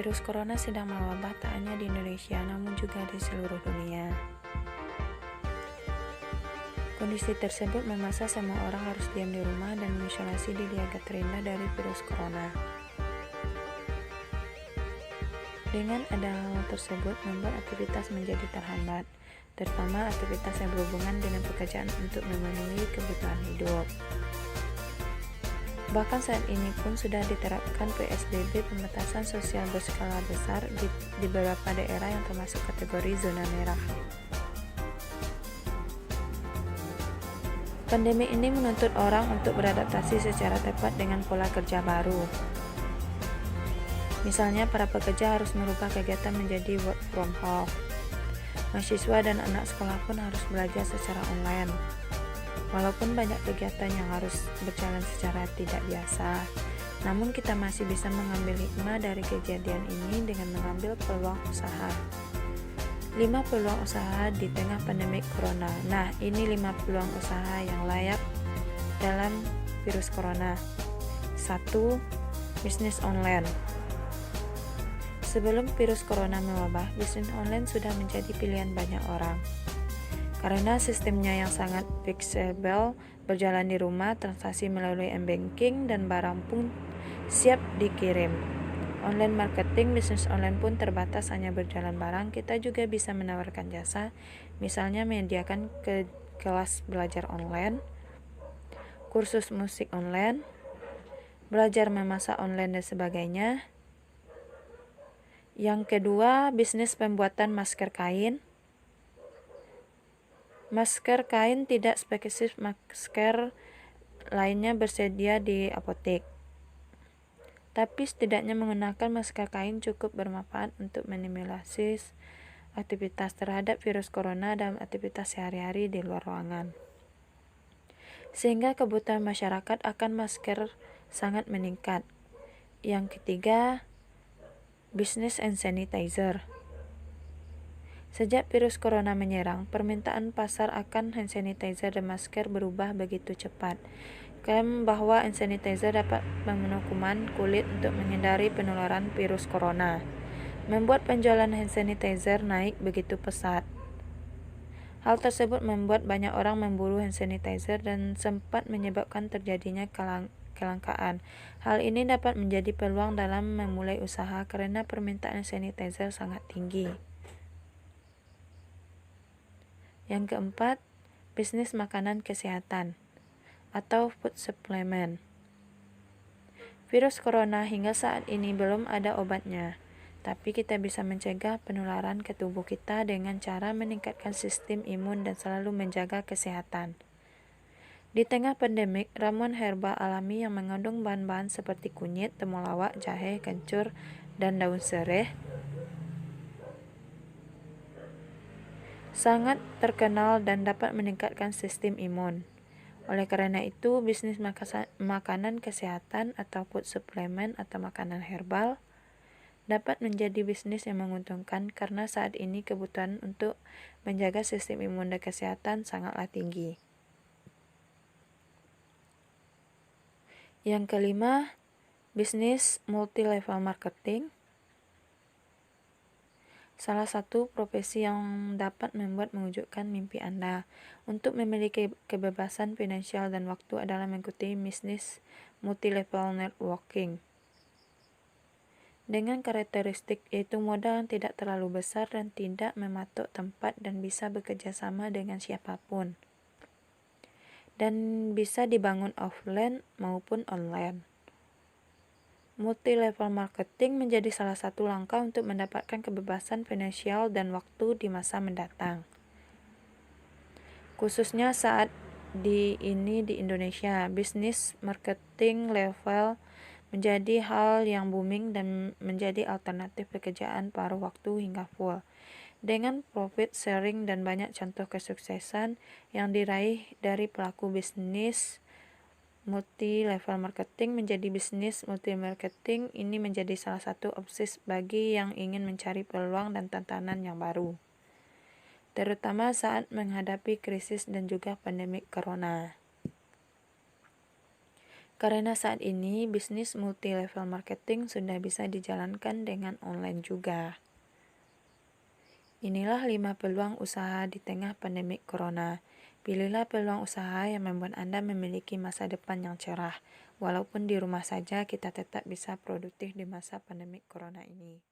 Virus corona sedang mewabah tak hanya di Indonesia namun juga di seluruh dunia. Kondisi tersebut memaksa semua orang harus diam di rumah dan mengisolasi diri agar terhindar dari virus corona. Dengan ada hal tersebut membuat aktivitas menjadi terhambat, terutama aktivitas yang berhubungan dengan pekerjaan untuk memenuhi kebutuhan hidup. Bahkan saat ini pun sudah diterapkan PSBB, pembatasan sosial berskala besar di beberapa daerah yang termasuk kategori zona merah. Pandemi ini menuntut orang untuk beradaptasi secara tepat dengan pola kerja baru. Misalnya para pekerja harus merubah kegiatan menjadi work from home. Mahasiswa dan anak sekolah pun harus belajar secara online. Walaupun banyak kegiatan yang harus berjalan secara tidak biasa, namun kita masih bisa mengambil hikmah dari kejadian ini dengan mengambil peluang usaha. 5 peluang usaha di tengah pandemi corona. Nah, ini 5 peluang usaha yang layak dalam virus corona. 1. Bisnis online. Sebelum virus corona mewabah, bisnis online sudah menjadi pilihan banyak orang. Karena sistemnya yang sangat fleksibel, berjalan di rumah, transaksi melalui m-banking, dan barang pun siap dikirim. Online marketing, bisnis online pun terbatas hanya berjalan barang. Kita juga bisa menawarkan jasa, misalnya menyediakan kelas belajar online, kursus musik online, belajar memasak online, dan sebagainya. Yang kedua, bisnis pembuatan masker kain. Masker kain tidak spesifik, masker lainnya bersedia di apotek. Tapi setidaknya menggunakan masker kain cukup bermanfaat untuk minimalisir aktivitas terhadap virus corona dalam aktivitas sehari-hari di luar ruangan. Sehingga kebutuhan masyarakat akan masker sangat meningkat. Yang ketiga, bisnis hand sanitizer. Sejak virus corona menyerang, permintaan pasar akan hand sanitizer dan masker berubah begitu cepat. Klaim bahwa hand sanitizer dapat membunuh kuman kulit untuk menghindari penularan virus corona, membuat penjualan hand sanitizer naik begitu pesat. Hal tersebut membuat banyak orang memburu hand sanitizer dan sempat menyebabkan terjadinya kelangkaan. Hal ini dapat menjadi peluang dalam memulai usaha karena permintaan sanitizer sangat tinggi. Yang keempat, bisnis makanan kesehatan atau food supplement. Virus corona hingga saat ini belum ada obatnya, tapi kita bisa mencegah penularan ke tubuh kita dengan cara meningkatkan sistem imun dan selalu menjaga kesehatan. Di tengah pandemik, ramuan herbal alami yang mengandung bahan-bahan seperti kunyit, temulawak, jahe, kencur, dan daun serai sangat terkenal dan dapat meningkatkan sistem imun. Oleh karena itu, bisnis makanan kesehatan atau food supplement atau makanan herbal dapat menjadi bisnis yang menguntungkan karena saat ini kebutuhan untuk menjaga sistem imun dan kesehatan sangatlah tinggi. Yang kelima, bisnis multi-level marketing. Salah satu profesi yang dapat membuat mewujudkan mimpi Anda untuk memiliki kebebasan finansial dan waktu adalah mengikuti bisnis multi-level networking. Dengan karakteristik yaitu modal yang tidak terlalu besar dan tidak mematok tempat dan bisa bekerja sama dengan siapapun. Dan bisa dibangun offline maupun online. Multi-level marketing menjadi salah satu langkah untuk mendapatkan kebebasan finansial dan waktu di masa mendatang. Khususnya saat di Indonesia, bisnis marketing level menjadi hal yang booming dan menjadi alternatif pekerjaan paruh waktu hingga full. Dengan profit sharing dan banyak contoh kesuksesan yang diraih dari pelaku bisnis multi-level marketing menjadi bisnis multi-marketing ini menjadi salah satu opsi bagi yang ingin mencari peluang dan tantangan yang baru, terutama saat menghadapi krisis dan juga pandemi corona. Karena saat ini bisnis multi-level marketing sudah bisa dijalankan dengan online juga. Inilah 5 peluang usaha di tengah pandemi corona. Pilihlah peluang usaha yang membuat Anda memiliki masa depan yang cerah. Walaupun di rumah saja, kita tetap bisa produktif di masa pandemi corona ini.